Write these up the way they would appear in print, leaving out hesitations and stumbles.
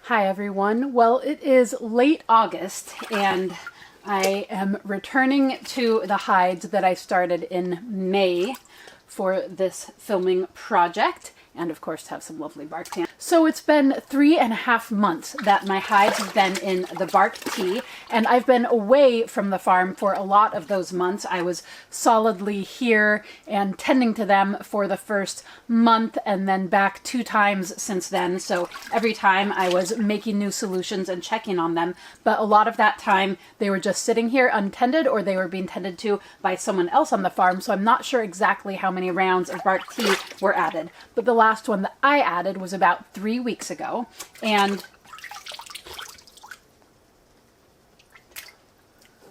Hi everyone. Well, it is late August and I am returning to the hides that I started in May for this filming project, and of course to have some lovely bark tan. So it's been 3.5 months that my hides have been in the bark tea, and I've been away from the farm for a lot of those months. I was solidly here and tending to them for the first month and then back 2 times since then. So every time I was making new solutions and checking on them, but a lot of that time they were just sitting here untended or they were being tended to by someone else on the farm. So I'm not sure exactly how many rounds of bark tea were added, but the last one that I added was about 3 weeks ago, and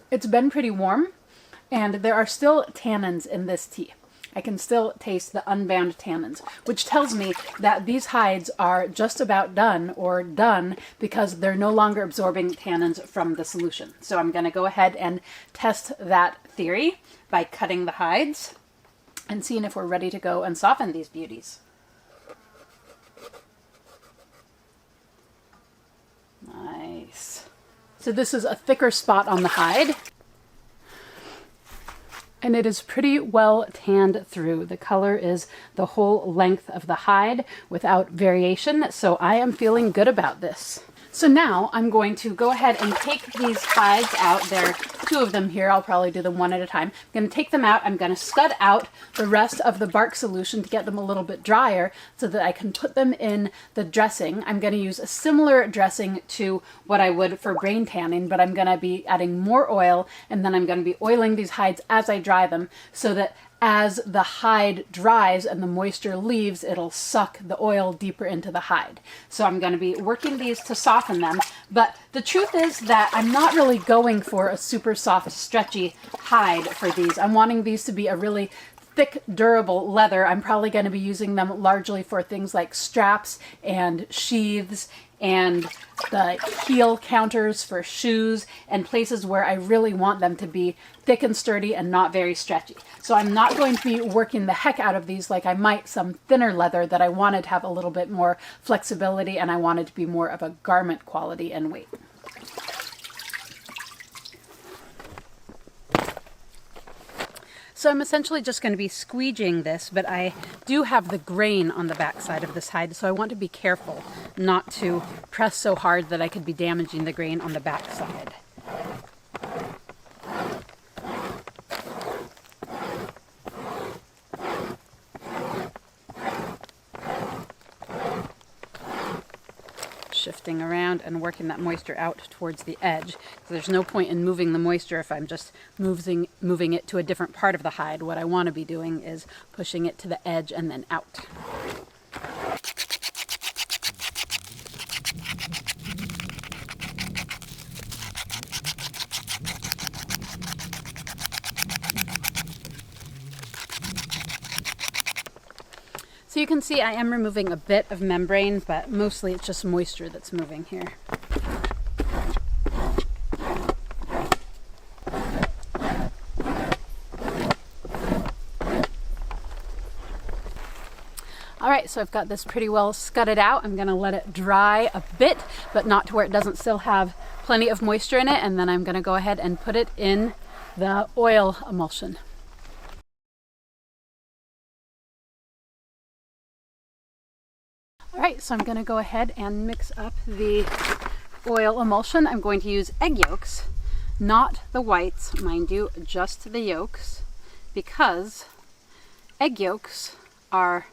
it's been pretty warm and there are still tannins in this tea. I can still taste the unbound tannins, which tells me that these hides are just about done or done because they're no longer absorbing tannins from the solution. So I'm going to go ahead and test that theory by cutting the hides and seeing if we're ready to go and soften these beauties. Nice. So this is a thicker spot on the hide, and it is pretty well tanned through. The color is the whole length of the hide without variation, so I am feeling good about this. So now I'm going to go ahead and take these hides out. There are 2 of them here. I'll probably do them one at a time. I'm going to take them out. I'm going to scud out the rest of the bark solution to get them a little bit drier so that I can put them in the dressing. I'm going to use a similar dressing to what I would for brain tanning, but I'm going to be adding more oil, and then I'm going to be oiling these hides as I dry them so that as the hide dries and the moisture leaves, it'll suck the oil deeper into the hide. So I'm going to be working these to soften them. But the truth is that I'm not really going for a super soft, stretchy hide for these. I'm wanting these to be a really thick, durable leather. I'm probably going to be using them largely for things like straps and sheaths and the heel counters for shoes and places where I really want them to be thick and sturdy and not very stretchy. So I'm not going to be working the heck out of these like I might some thinner leather that I wanted to have a little bit more flexibility and I wanted to be more of a garment quality and weight. So I'm essentially just going to be squeegeeing this, but I do have the grain on the back side of this hide, so I want to be careful not to press so hard that I could be damaging the grain on the back side. Shifting around and working that moisture out towards the edge. So there's no point in moving the moisture if I'm just moving it to a different part of the hide. What I want to be doing is pushing it to the edge and then out. So you can see I am removing a bit of membrane, but mostly it's just moisture that's moving here. All right, so I've got this pretty well scudded out. I'm going to let it dry a bit, but not to where it doesn't still have plenty of moisture in it, and then I'm going to go ahead and put it in the oil emulsion. All right, so I'm going to go ahead and mix up the oil emulsion. I'm going to use egg yolks, not the whites, mind you, just the yolks, because egg yolks are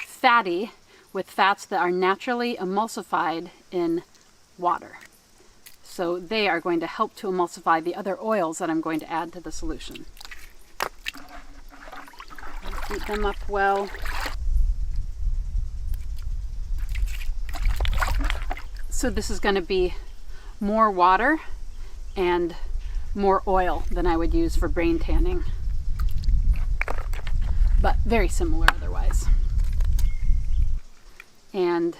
fatty with fats that are naturally emulsified in water. So they are going to help to emulsify the other oils that I'm going to add to the solution. Heat them up well. So this is going to be more water and more oil than I would use for brain tanning, but very similar otherwise. And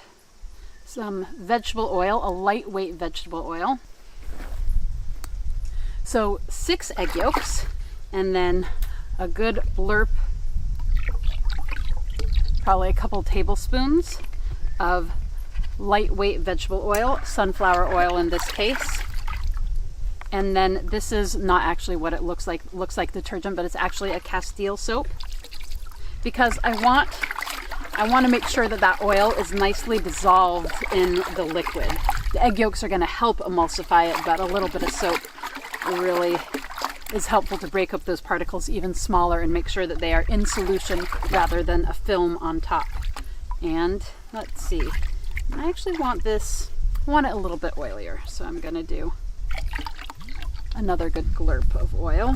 some vegetable oil, a lightweight vegetable oil. So 6 egg yolks, and then a good blurp, probably a couple tablespoons of lightweight vegetable oil, sunflower oil in this case. And then this is not actually what it looks like. It looks like detergent, but it's actually a Castile soap. Because I want to make sure that that oil is nicely dissolved in the liquid. The egg yolks are going to help emulsify it, but a little bit of soap really is helpful to break up those particles even smaller and make sure that they are in solution rather than a film on top. And let's see, I actually want it a little bit oilier, so I'm going to do another good glurp of oil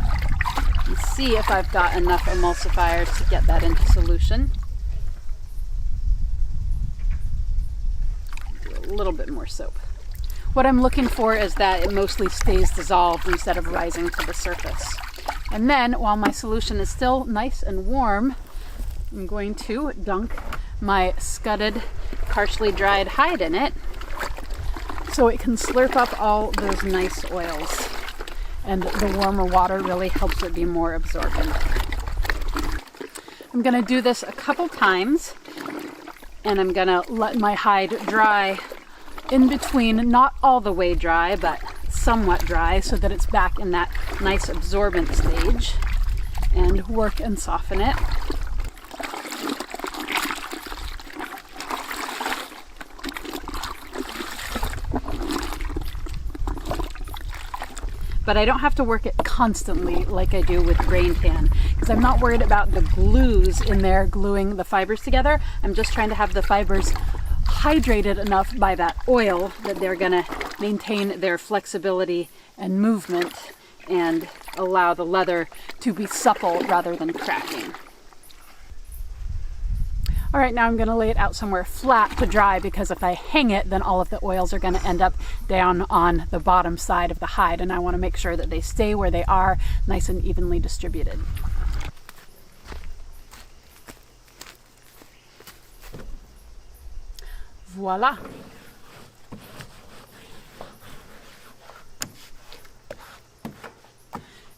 and see if I've got enough emulsifiers to get that into solution. Do a little bit more soap. What I'm looking for is that it mostly stays dissolved instead of rising to the surface. And then while my solution is still nice and warm, I'm going to dunk my scudded, partially dried hide in it so it can slurp up all those nice oils. And the warmer water really helps it be more absorbent. I'm going to do this a couple times, and I'm going to let my hide dry in between, not all the way dry, but somewhat dry, so that it's back in that nice absorbent stage, and work and soften it. But I don't have to work it constantly like I do with grain tan, because I'm not worried about the glues in there gluing the fibers together. I'm just trying to have the fibers hydrated enough by that oil that they're going to maintain their flexibility and movement and allow the leather to be supple rather than cracking. All right, now I'm going to lay it out somewhere flat to dry, because if I hang it, then all of the oils are going to end up down on the bottom side of the hide, and I want to make sure that they stay where they are, nice and evenly distributed. Voila.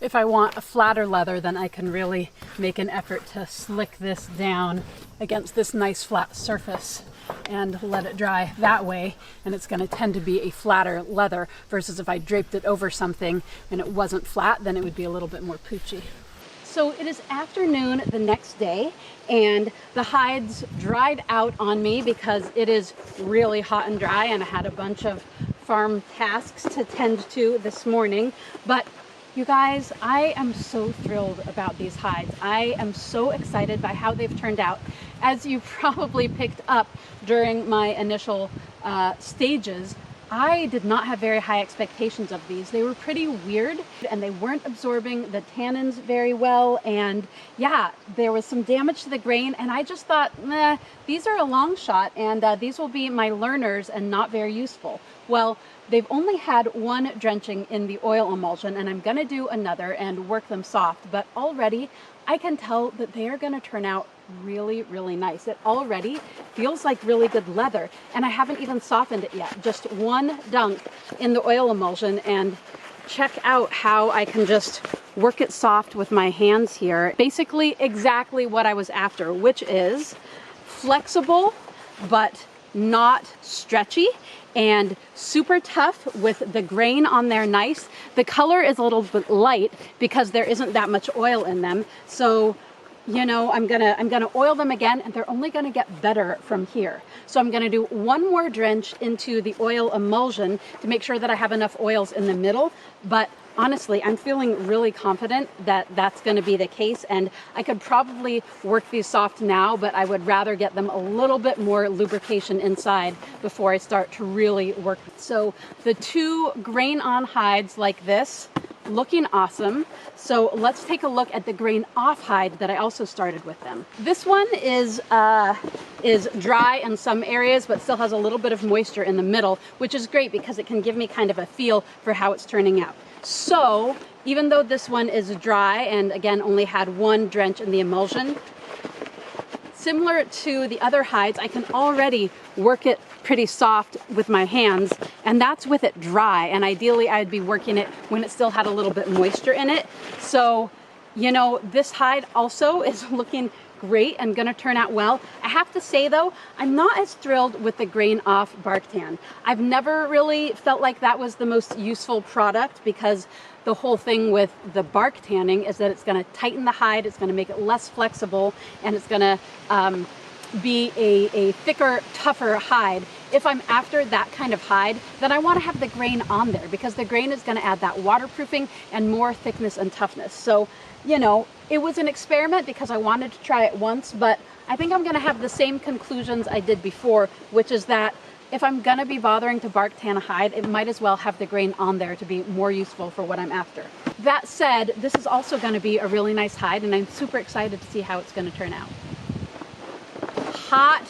If I want a flatter leather, then I can really make an effort to slick this down against this nice flat surface and let it dry that way, and it's going to tend to be a flatter leather, versus if I draped it over something and it wasn't flat, then it would be a little bit more poochy. So it is afternoon the next day, and the hides dried out on me because it is really hot and dry, and I had a bunch of farm tasks to tend to this morning. But you guys, I am so thrilled about these hides. I am so excited by how they've turned out. As you probably picked up during my initial stages, I did not have very high expectations of these. They were pretty weird, and they weren't absorbing the tannins very well, and yeah, there was some damage to the grain, and I just thought, nah, these are a long shot, and these will be my learners and not very useful. Well, they've only had one drenching in the oil emulsion, and I'm gonna do another and work them soft, but already I can tell that they are gonna turn out really, really nice. It already feels like really good leather, and I haven't even softened it yet. Just one dunk in the oil emulsion, and check out how I can just work it soft with my hands here. Basically exactly what I was after, which is flexible but not stretchy, and super tough with the grain on there nice. The color is a little bit light because there isn't that much oil in them. So, you know, I'm gonna oil them again, and they're only gonna get better from here. So I'm gonna do one more drench into the oil emulsion to make sure that I have enough oils in the middle. But honestly, I'm feeling really confident that that's going to be the case, and I could probably work these soft now, but I would rather get them a little bit more lubrication inside before I start to really work. So the two grain on hides like this, looking awesome. So let's take a look at the grain off hide that I also started with them. This one is dry in some areas, but still has a little bit of moisture in the middle, which is great because it can give me kind of a feel for how it's turning out. So even though this one is dry and again only had one drench in the emulsion, similar to the other hides, I can already work it pretty soft with my hands, and that's with it dry. And ideally I'd be working it when it still had a little bit moisture in it. So, you know, this hide also is looking great and gonna turn out well. I have to say though, I'm not as thrilled with the grain off bark tan. I've never really felt like that was the most useful product, because the whole thing with the bark tanning is that it's gonna tighten the hide, it's gonna make it less flexible, and it's gonna be a thicker, tougher hide. If I'm after that kind of hide, then I want to have the grain on there, because the grain is going to add that waterproofing and more thickness and toughness. So, you know, it was an experiment because I wanted to try it once, but I think I'm going to have the same conclusions I did before, which is that if I'm going to be bothering to bark tan a hide, it might as well have the grain on there to be more useful for what I'm after. That said, this is also going to be a really nice hide, and I'm super excited to see how it's going to turn out. Hot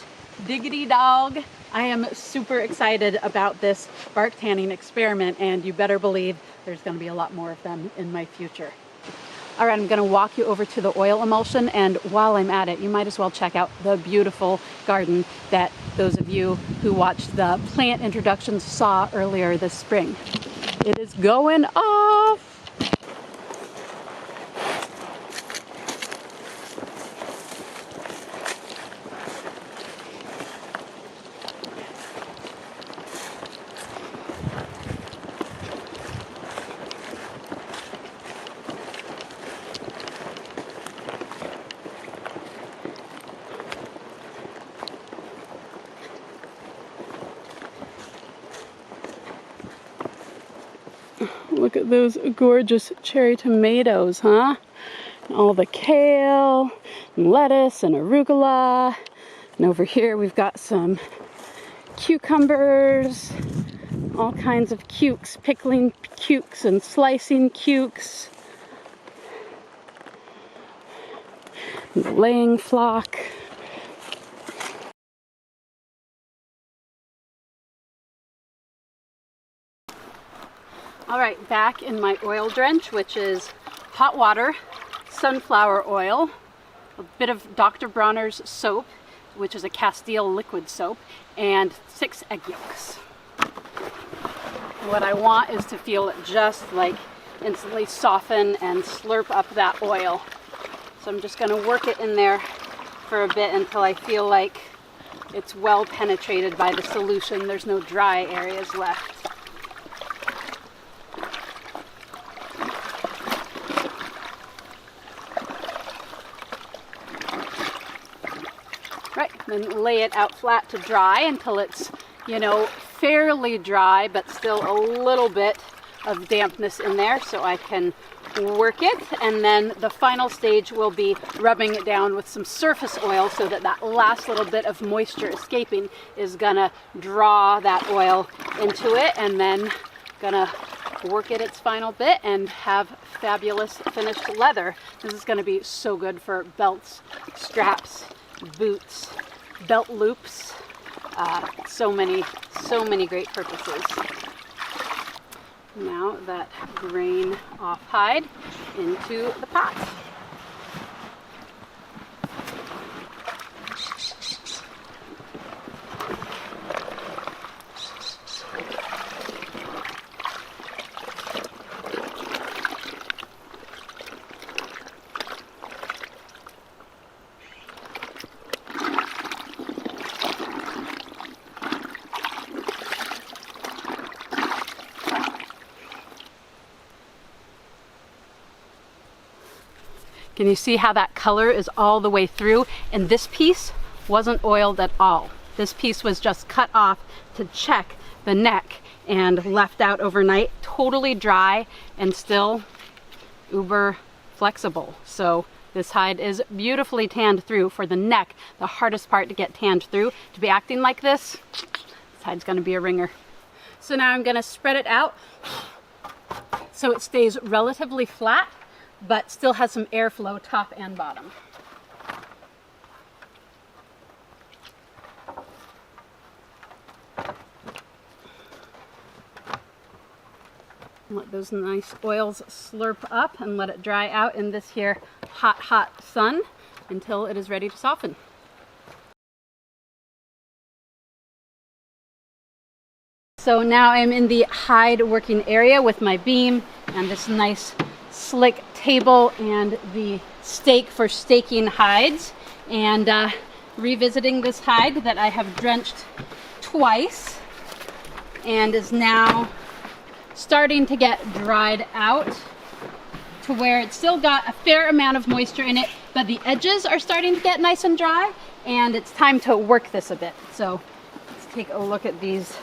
diggity dog. I am super excited about this bark tanning experiment, and you better believe there's going to be a lot more of them in my future. All right, I'm going to walk you over to the oil emulsion, and while I'm at it, you might as well check out the beautiful garden that those of you who watched the plant introductions saw earlier this spring. It is going off. Look at those gorgeous cherry tomatoes, huh? And all the kale, and lettuce, and arugula. And over here we've got some cucumbers, all kinds of cukes, pickling cukes and slicing cukes. And the laying flock. All right, back in my oil drench, which is hot water, sunflower oil, a bit of Dr. Bronner's soap, which is a Castile liquid soap, and 6 egg yolks. What I want is to feel it just like instantly soften and slurp up that oil. So I'm just gonna work it in there for a bit until I feel like it's well penetrated by the solution. There's no dry areas left. Right, then lay it out flat to dry until it's, you know, fairly dry, but still a little bit of dampness in there so I can work it. And then the final stage will be rubbing it down with some surface oil so that that last little bit of moisture escaping is gonna draw that oil into it, and then gonna work it its final bit and have fabulous finished leather. This is gonna be so good for belts, straps, boots, belt loops, so many great purposes. Now that grain off hide into the pot. Can you see how that color is all the way through? And this piece wasn't oiled at all. This piece was just cut off to check the neck and left out overnight, totally dry and still uber flexible. So this hide is beautifully tanned through. For the neck, the hardest part to get tanned through, to be acting like this hide's gonna be a ringer. So now I'm gonna spread it out so it stays relatively flat, but still has some airflow top and bottom. Let those nice oils slurp up and let it dry out in this here hot sun until it is ready to soften. So now I'm in the hide working area with my beam and this nice slick table and the stake for staking hides. and revisiting this hide that I have drenched twice and is now starting to get dried out to where it's still got a fair amount of moisture in it, but the edges are starting to get nice and dry, and it's time to work this a bit. So let's take a look at these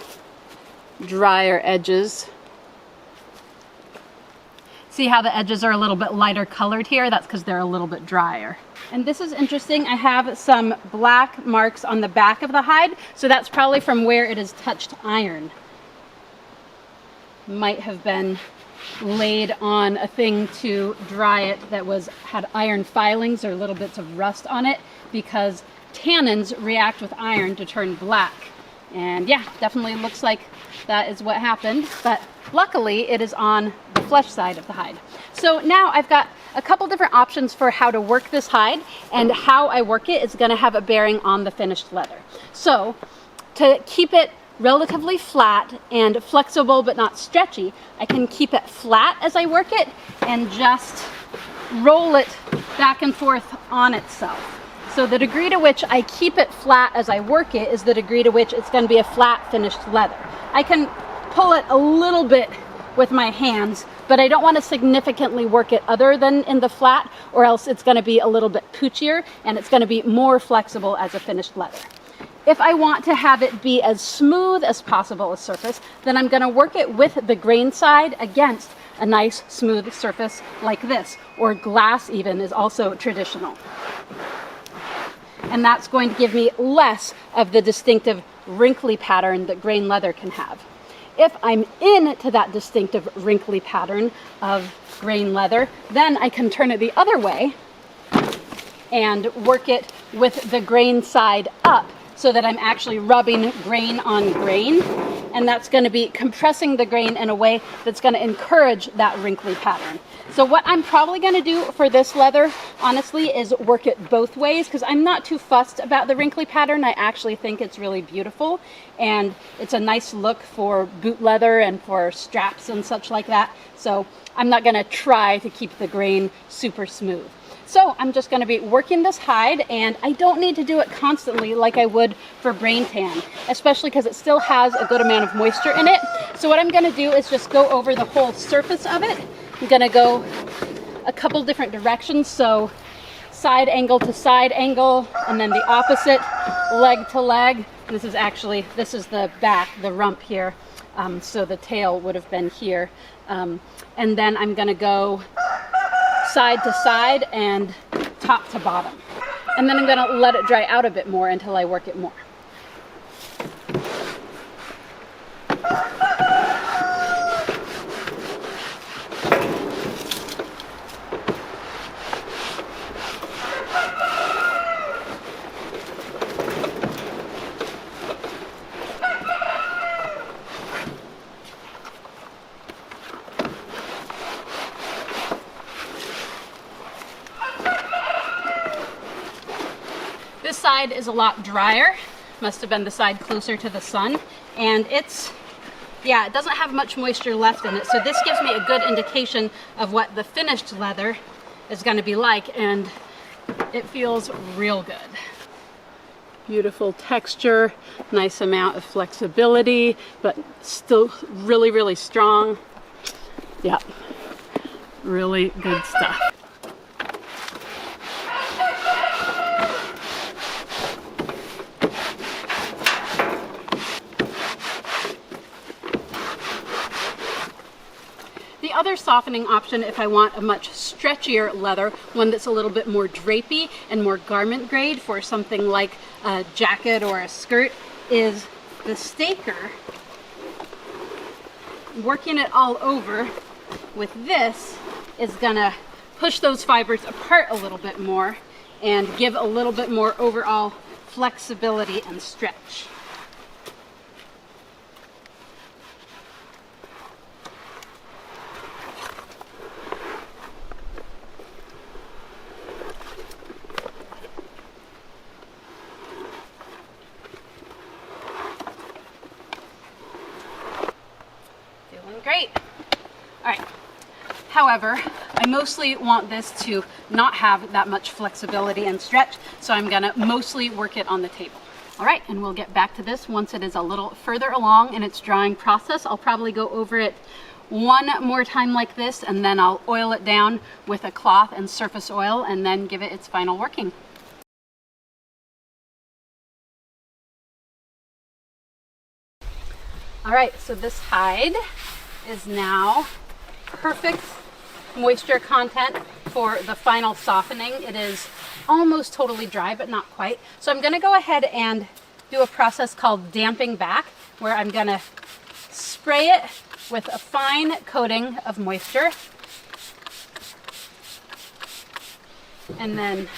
drier edges. See how the edges are a little bit lighter colored here? That's because they're a little bit drier. And this is interesting. I have some black marks on the back of the hide, so that's probably from where it has touched iron. Might have been laid on a thing to dry it that had iron filings or little bits of rust on it, because tannins react with iron to turn black. And yeah, definitely looks like that is what happened, but luckily it is on the flesh side of the hide. So now I've got a couple different options for how to work this hide, and how I work it is going to have a bearing on the finished leather. So to keep it relatively flat and flexible but not stretchy, I can keep it flat as I work it and just roll it back and forth on itself. So the degree to which I keep it flat as I work it is the degree to which it's going to be a flat finished leather. I can pull it a little bit with my hands, but I don't want to significantly work it other than in the flat, or else it's going to be a little bit poochier and it's going to be more flexible as a finished leather. If I want to have it be as smooth as possible a surface, then I'm going to work it with the grain side against a nice smooth surface like this, or glass even is also traditional. And that's going to give me less of the distinctive wrinkly pattern that grain leather can have. If I'm into that distinctive wrinkly pattern of grain leather, then I can turn it the other way and work it with the grain side up, so that I'm actually rubbing grain on grain, and that's going to be compressing the grain in a way that's going to encourage that wrinkly pattern. So what I'm probably going to do for this leather, honestly, is work it both ways, because I'm not too fussed about the wrinkly pattern. I actually think it's really beautiful, and it's a nice look for boot leather and for straps and such like that. So I'm not going to try to keep the grain super smooth. So I'm just going to be working this hide, and I don't need to do it constantly like I would for brain tan, especially because it still has a good amount of moisture in it. So what I'm going to do is just go over the whole surface of it. I'm going to go a couple different directions, so side angle to side angle, and then the opposite, leg to leg. This is the back, the rump here, so the tail would have been here. And then I'm going to go side to side and top to bottom. And then I'm going to let it dry out a bit more until I work it more. This side is a lot drier, must have been the side closer to the sun, and it doesn't have much moisture left in it, so this gives me a good indication of what the finished leather is going to be like, and it feels real good. Beautiful texture, nice amount of flexibility, but still really, really strong. Yeah, really good stuff. The other softening option, if I want a much stretchier leather, one that's a little bit more drapey and more garment grade for something like a jacket or a skirt, is the staker. Working it all over with this is gonna push those fibers apart a little bit more and give a little bit more overall flexibility and stretch. Great. All right. However, I mostly want this to not have that much flexibility and stretch, so I'm gonna mostly work it on the table. All right, and we'll get back to this once it is a little further along in its drying process. I'll probably go over it one more time like this, and then I'll oil it down with a cloth and surface oil and then give it its final working. All right, so this hide is now perfect moisture content for the final softening. It is almost totally dry, but not quite. So I'm gonna go ahead and do a process called damping back, where I'm gonna spray it with a fine coating of moisture and then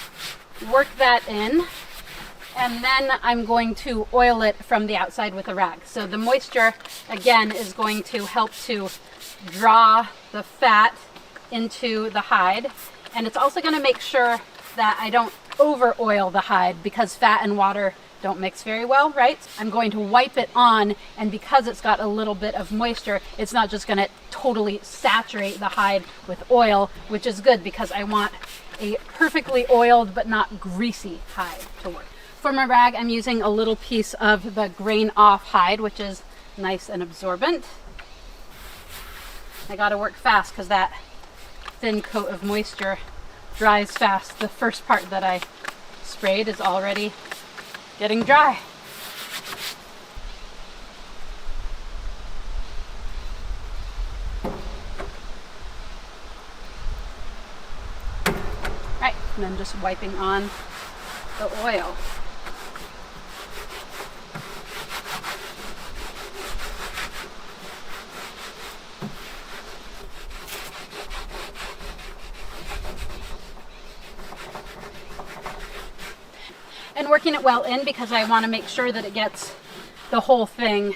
work that in. And then I'm going to oil it from the outside with a rag. So the moisture, again, is going to help to draw the fat into the hide. And it's also going to make sure that I don't over oil the hide, because fat and water don't mix very well, right? I'm going to wipe it on, and because it's got a little bit of moisture, it's not just going to totally saturate the hide with oil, which is good because I want a perfectly oiled but not greasy hide to work. For my rag, I'm using a little piece of the grain off hide, which is nice and absorbent. I gotta work fast because that thin coat of moisture dries fast. The first part that I sprayed is already getting dry. Right, and then just wiping on the oil. And working it well in, because I want to make sure that it gets the whole thing,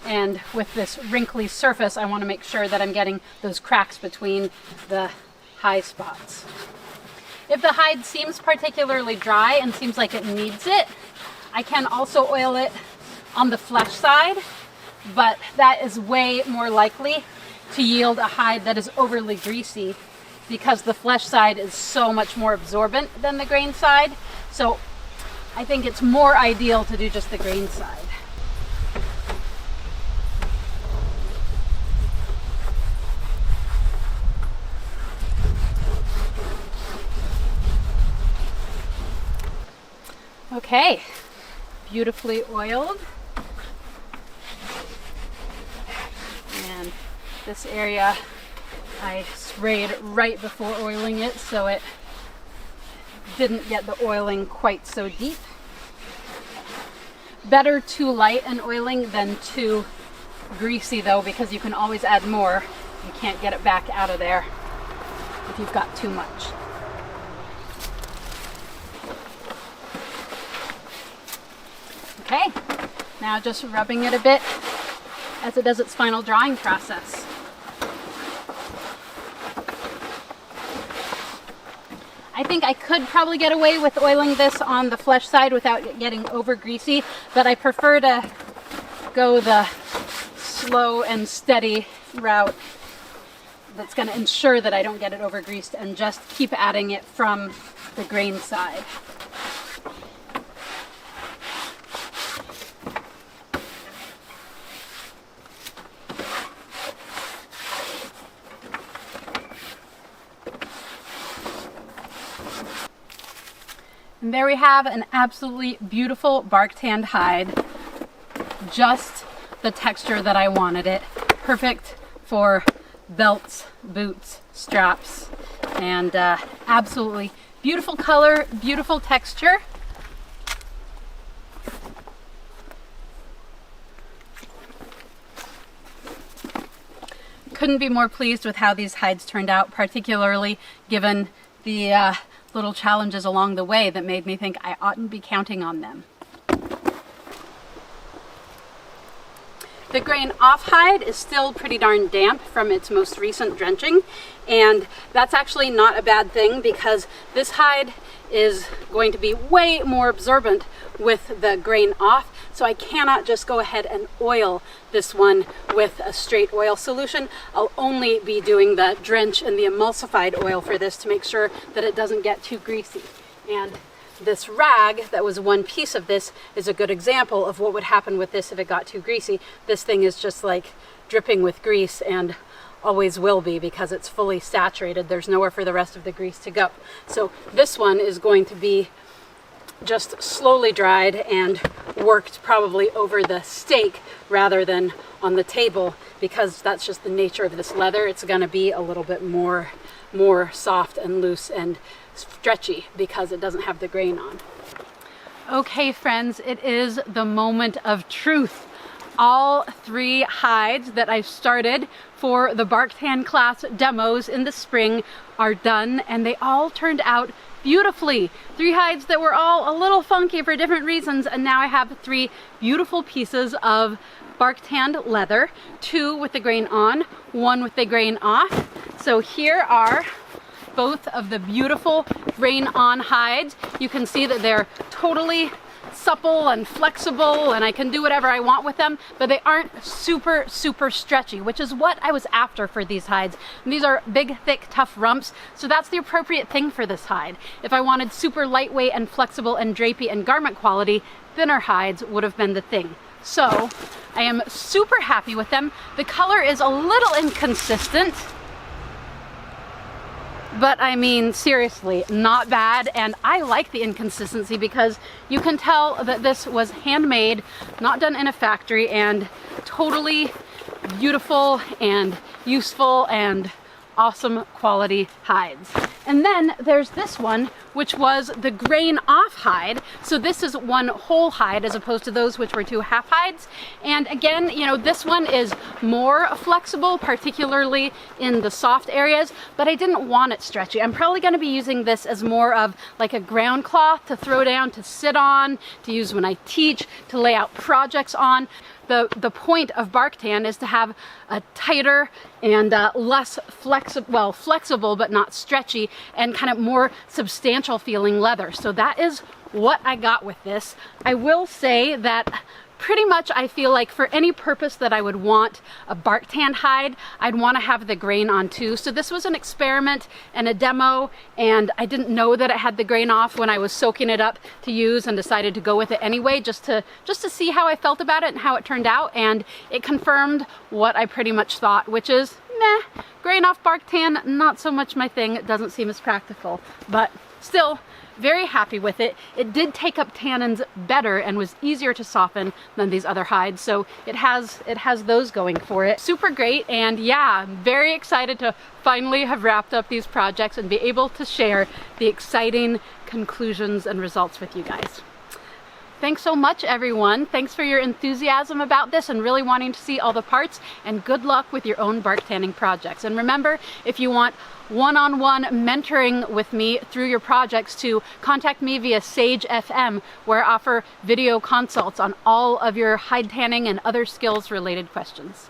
and with this wrinkly surface I want to make sure that I'm getting those cracks between the high spots. If the hide seems particularly dry and seems like it needs it, I can also oil it on the flesh side, but that is way more likely to yield a hide that is overly greasy, because the flesh side is so much more absorbent than the grain side. So I think it's more ideal to do just the grain side. Okay, beautifully oiled. And this area I sprayed right before oiling it, so it didn't get the oiling quite so deep. Better too light an oiling than too greasy though, because you can always add more. You can't get it back out of there if you've got too much. Okay, now just rubbing it a bit as it does its final drying process. I think I could probably get away with oiling this on the flesh side without it getting over greasy, but I prefer to go the slow and steady route that's going to ensure that I don't get it over greased, and just keep adding it from the grain side. And there we have an absolutely beautiful bark tanned hide. Just the texture that I wanted it. Perfect for belts, boots, straps, and absolutely beautiful color, beautiful texture. Couldn't be more pleased with how these hides turned out, particularly given the little challenges along the way that made me think I oughtn't be counting on them. The grain off hide is still pretty darn damp from its most recent drenching, and that's actually not a bad thing because this hide is going to be way more absorbent with the grain off, so I cannot just go ahead and oil this one with a straight oil solution. I'll only be doing the drench and the emulsified oil for this to make sure that it doesn't get too greasy. And this rag that was one piece of this is a good example of what would happen with this if it got too greasy. This thing is just like dripping with grease and always will be because it's fully saturated. There's nowhere for the rest of the grease to go. So this one is going to be just slowly dried and worked probably over the steak rather than on the table, because that's just the nature of this leather. It's going to be a little bit more soft and loose and stretchy because it doesn't have the grain on. Okay friends, it is the moment of truth. All 3 hides that I started for the bark tan class demos in the spring are done, and they all turned out beautifully. 3 hides that were all a little funky for different reasons, and now I have 3 beautiful pieces of bark tanned leather, 2 with the grain on, 1 with the grain off. So here are both of the beautiful grain on hides. You can see that they're totally supple and flexible, and I can do whatever I want with them, but they aren't super stretchy, which is what I was after for these hides. And these are big, thick, tough rumps, so that's the appropriate thing for this hide. If I wanted super lightweight and flexible and drapey and garment quality, thinner hides would have been the thing. So I am super happy with them. The color is a little inconsistent, but I mean, seriously, not bad. And I like the inconsistency because you can tell that this was handmade, not done in a factory, and totally beautiful and useful and awesome quality hides. And then there's this one, which was the grain off hide. So this is one whole hide as opposed to those which were 2 half hides. And again, you know, this one is more flexible, particularly in the soft areas, but I didn't want it stretchy. I'm probably going to be using this as more of like a ground cloth to throw down, to sit on, to use when I teach, to lay out projects on. The point of bark tan is to have a tighter and less flexible but not stretchy, and kind of more substantial feeling leather. So that is what I got with this. I will say that pretty much I feel like for any purpose that I would want a bark tan hide, I'd want to have the grain on too. So this was an experiment and a demo, and I didn't know that it had the grain off when I was soaking it up to use, and decided to go with it anyway just to see how I felt about it and how it turned out. And it confirmed what I pretty much thought, which is meh, grain off bark tan, not so much my thing. It doesn't seem as practical, but still very happy with it. It did take up tannins better and was easier to soften than these other hides, so it has those going for it. Super great, and yeah, I'm very excited to finally have wrapped up these projects and be able to share the exciting conclusions and results with you guys. Thanks so much, everyone. Thanks for your enthusiasm about this and really wanting to see all the parts, and good luck with your own bark tanning projects. And remember, if you want one-on-one mentoring with me through your projects, to contact me via Sage FM, where I offer video consults on all of your hide tanning and other skills related questions.